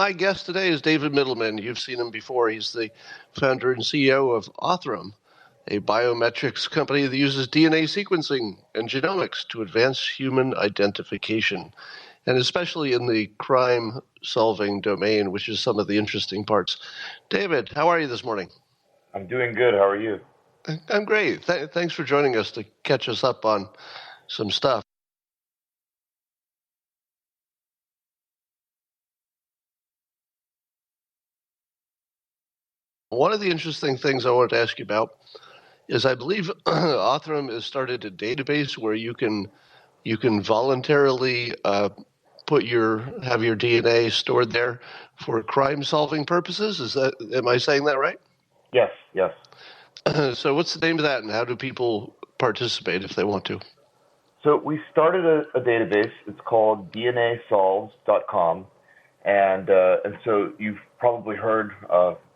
My guest today is David Mittleman. You've seen him before. He's the founder and CEO of Othram, a biometrics company that uses DNA sequencing and genomics to advance human identification, and especially in the crime-solving domain, which is some of the interesting parts. David, how are you this morning? I'm doing good. How are you? I'm great. Thanks for joining us to catch us up on some stuff. One of the interesting things I wanted to ask you about is I believe Othram has started a database where you can voluntarily have your DNA stored there for crime-solving purposes. Am I saying that right? Yes. So what's the name of that, and how do people participate if they want to? So we started a database. It's called DNAsolves.com, and so you've probably heard,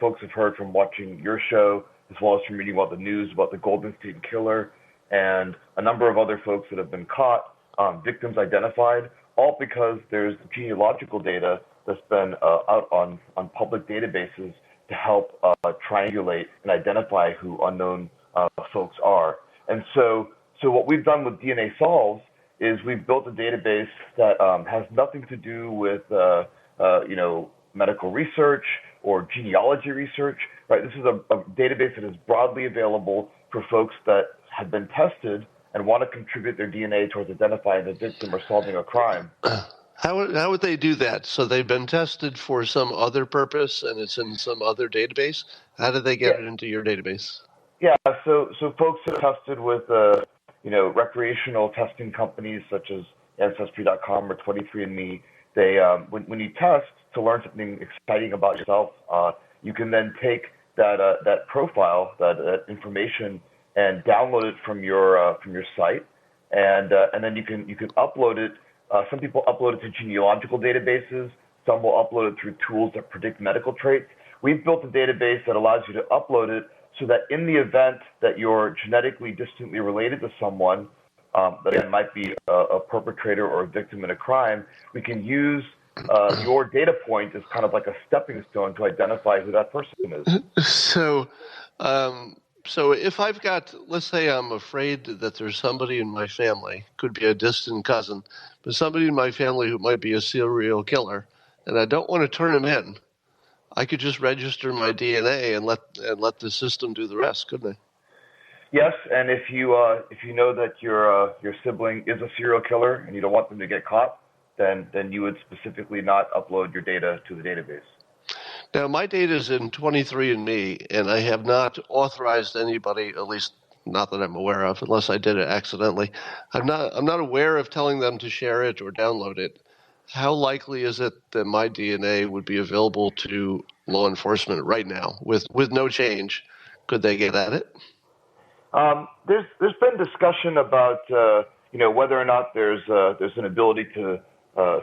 folks have heard from watching your show, as well as from reading about the news about the Golden State Killer and a number of other folks that have been caught, victims identified, all because there's genealogical data that's been out on public databases to help triangulate and identify who unknown folks are. And so what we've done with DNA Solves is we've built a database that has nothing to do with medical research or genealogy research, right? This is a database that is broadly available for folks that have been tested and want to contribute their DNA towards identifying the victim or solving a crime. How would they do that? So they've been tested for some other purpose and it's in some other database? How do they get it into your database? Yeah, so folks are tested with recreational testing companies such as Ancestry.com or 23andMe. They when you test to learn something exciting about yourself, you can then take that profile, that information, and download it from your site, and then you can upload it. Some people upload it to genealogical databases. Some will upload it through tools that predict medical traits. We've built a database that allows you to upload it so that in the event that you're genetically distantly related to someone that might be a perpetrator or a victim in a crime, we can use your data point as kind of like a stepping stone to identify who that person is. So if I've got, let's say I'm afraid that there's somebody in my family, could be a distant cousin, but somebody in my family who might be a serial killer, and I don't want to turn him in, I could just register my DNA and let the system do the rest, couldn't I? Yes, and if you know that your sibling is a serial killer and you don't want them to get caught, then you would specifically not upload your data to the database. Now, my data is in 23andMe, and I have not authorized anybody, at least not that I'm aware of, unless I did it accidentally. I'm not aware of telling them to share it or download it. How likely is it that my DNA would be available to law enforcement right now with no change? Could they get at it? There's been discussion about whether or not there's an ability to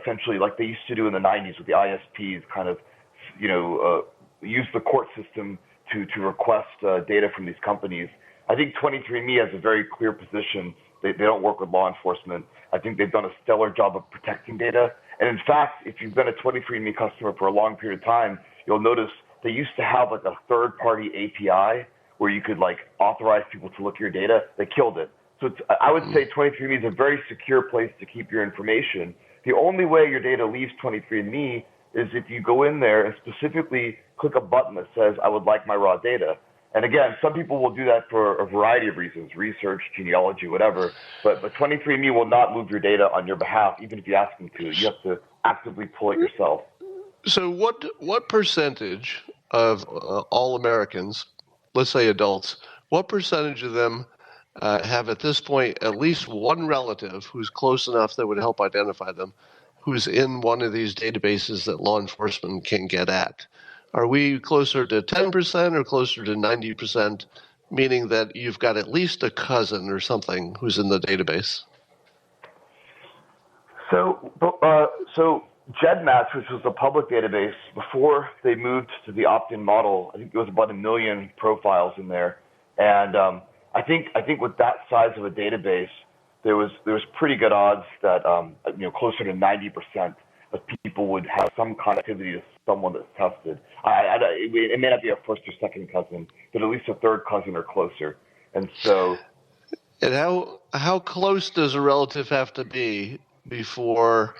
essentially, like they used to do in the 90s with the ISPs, kind of use the court system to request data from these companies. I think 23andMe has a very clear position. They don't work with law enforcement. I think they've done a stellar job of protecting data. And in fact, if you've been a 23andMe customer for a long period of time, you'll notice they used to have like a third-party API where you could like authorize people to look at your data. They killed it. So I would say 23andMe is a very secure place to keep your information. The only way your data leaves 23andMe is if you go in there and specifically click a button that says, I would like my raw data. And again, some people will do that for a variety of reasons, research, genealogy, whatever. But 23andMe will not move your data on your behalf, even if you ask them to. You have to actively pull it yourself. So what percentage of all Americans, let's say adults, what percentage of them have at this point at least one relative who's close enough that would help identify them, who's in one of these databases that law enforcement can get at? Are we closer to 10% or closer to 90%, meaning that you've got at least a cousin or something who's in the database? So GEDmatch, which was a public database, before they moved to the opt-in model, I think there was about 1 million profiles in there. And I think with that size of a database, there was pretty good odds that closer to 90% people would have some connectivity to someone that's tested. It may not be a first or second cousin, but at least a third cousin or closer. And so, and how close does a relative have to be before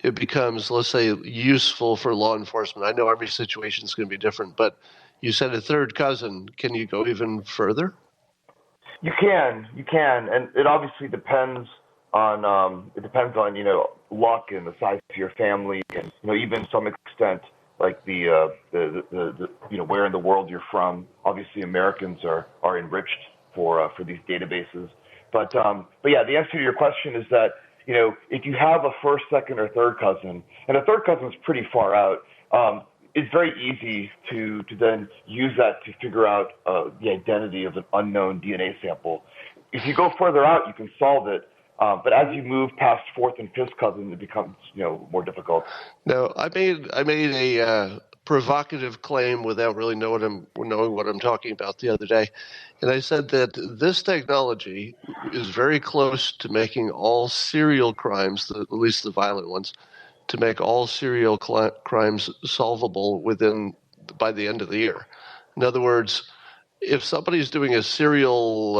it becomes, let's say, useful for law enforcement? I know every situation is going to be different, but you said a third cousin. Can you go even further? you can, and it obviously depends on luck and the size of your family, and even to some extent like the where in the world you're from. Obviously, Americans are enriched for these databases, but yeah, the answer to your question is that if you have a first, second, or third cousin, and a third cousin is pretty far out. It's very easy to then use that to figure out the identity of an unknown DNA sample. If you go further out, you can solve it. But as you move past fourth and fifth cousin, it becomes more difficult. Now, I made a provocative claim without really knowing what I'm talking about the other day, and I said that this technology is very close to making all serial crimes, at least the violent ones, to make all serial crimes solvable by the end of the year. In other words, if somebody's doing a serial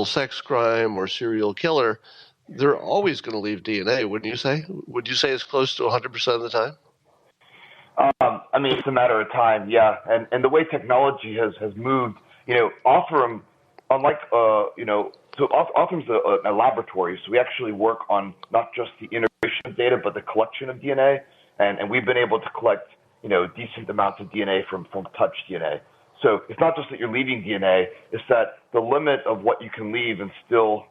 sex crime or serial killer, they're always going to leave DNA, wouldn't you say? Would you say it's close to 100% of the time? I mean, it's a matter of time, yeah. And the way technology has moved, Othram, unlike so Othram's a laboratory, so we actually work on not just the integration of data, but the collection of DNA, and we've been able to collect decent amounts of DNA from touch DNA. So it's not just that you're leaving DNA; it's that the limit of what you can leave and still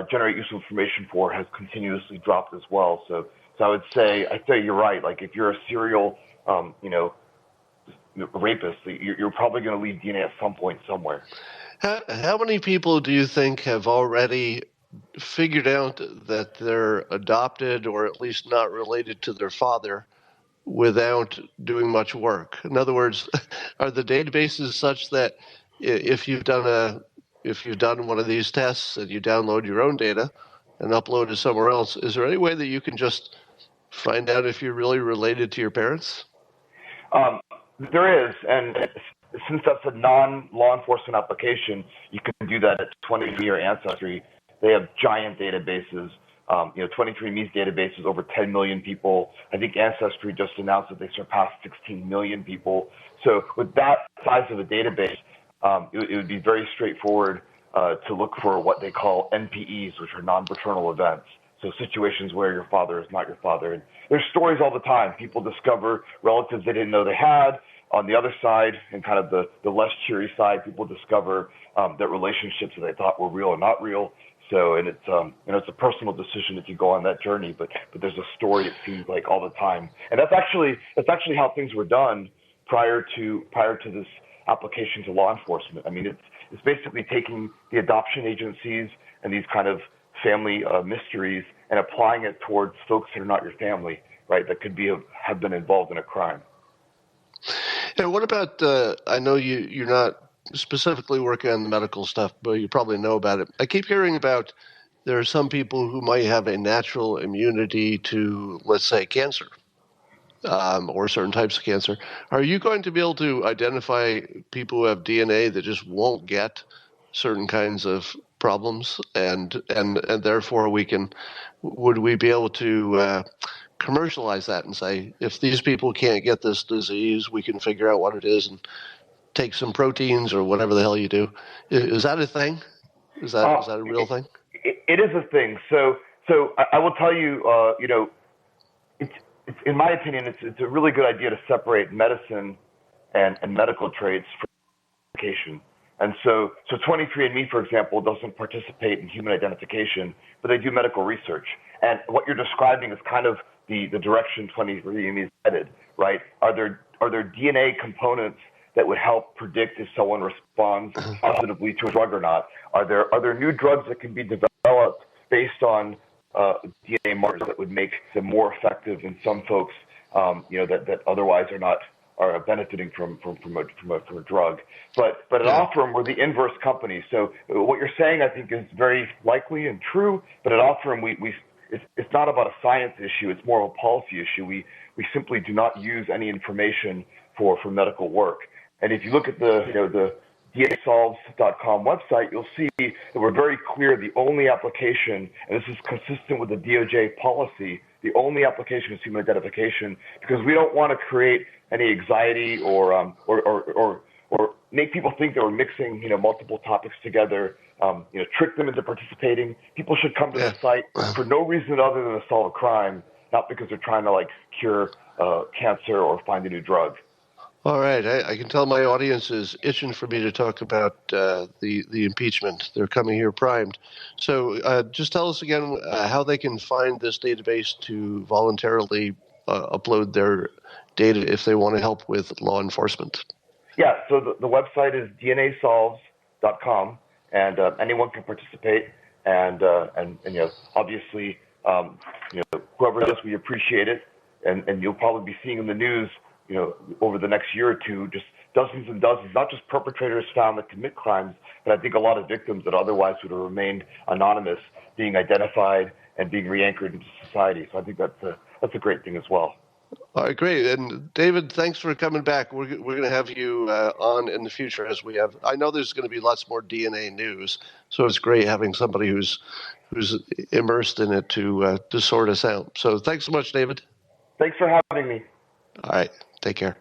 generate useful information for has continuously dropped as well. So I would say you're right. Like if you're a serial rapist, you're probably going to leave DNA at some point somewhere. How many people do you think have already figured out that they're adopted or at least not related to their father without doing much work? In other words, are the databases such that if you've done one of these tests and you download your own data and upload it somewhere else, is there any way that you can just find out if you're really related to your parents? There is, and since that's a non-law enforcement application, you can do that at 23andMe Ancestry. They have giant databases. 23andMe's database is over 10 million people. I think Ancestry just announced that they surpassed 16 million people. So with that size of a database, it would be very straightforward to look for what they call NPEs, which are non-paternal events. So situations where your father is not your father. And there's stories all the time. People discover relatives they didn't know they had. On the other side, and kind of the less cheery side, people discover that relationships that they thought were real are not real. So, and it's a personal decision if you go on that journey. But there's a story, it seems like, all the time. And that's actually how things were done prior to this application to law enforcement. I mean, it's basically taking the adoption agencies and these kind of family mysteries and applying it towards folks that are not your family, right? That could have been involved in a crime. And what about, I know you're not specifically working on the medical stuff, but you probably know about it. I keep hearing about there are some people who might have a natural immunity to, let's say, cancer, or certain types of cancer. Are you going to be able to identify people who have DNA that just won't get certain kinds of problems, and therefore would we be able to commercialize that and say, if these people can't get this disease, we can figure out what it is and take some proteins or whatever the hell you do? Is that a thing? Is that a real thing? It is a thing. So I will tell you, it's in my opinion, it's a really good idea to separate medicine and medical traits from identification. And so 23andMe, for example, doesn't participate in human identification, but they do medical research. And what you're describing is kind of the direction 23andMe is headed, right? Are there DNA components that would help predict if someone responds positively to a drug or not? Are there new drugs that can be developed based on DNA markers that would make them more effective in some folks, that otherwise are benefiting from a drug? But at Othram, we're the inverse company. So what you're saying, I think, is very likely and true. But at Othram, it's not about a science issue. It's more of a policy issue. We simply do not use any information for medical work. And if you look at the DNAsolves.com website, you'll see that we're very clear the only application, and this is consistent with the DOJ policy, the only application is human identification, because we don't want to create any anxiety or make people think that we're mixing multiple topics together, trick them into participating. People should come to the site for no reason other than to solve a crime, not because they're trying to cure cancer or find a new drug. All right, I can tell my audience is itching for me to talk about the impeachment. They're coming here primed. So just tell us again how they can find this database to voluntarily upload their data if they want to help with law enforcement. Yeah, so the website is DNAsolves.com, and anyone can participate. And obviously, whoever does, we appreciate it. And you'll probably be seeing in the news, over the next year or two, just dozens and dozens, not just perpetrators found that commit crimes, but I think a lot of victims that otherwise would have remained anonymous being identified and being re-anchored into society. So I think that's a great thing as well. All right, great. And David, thanks for coming back. We're going to have you on in the future as we have. I know there's going to be lots more DNA news, so it's great having somebody who's immersed in it to sort us out. So thanks so much, David. Thanks for having me. All right, take care.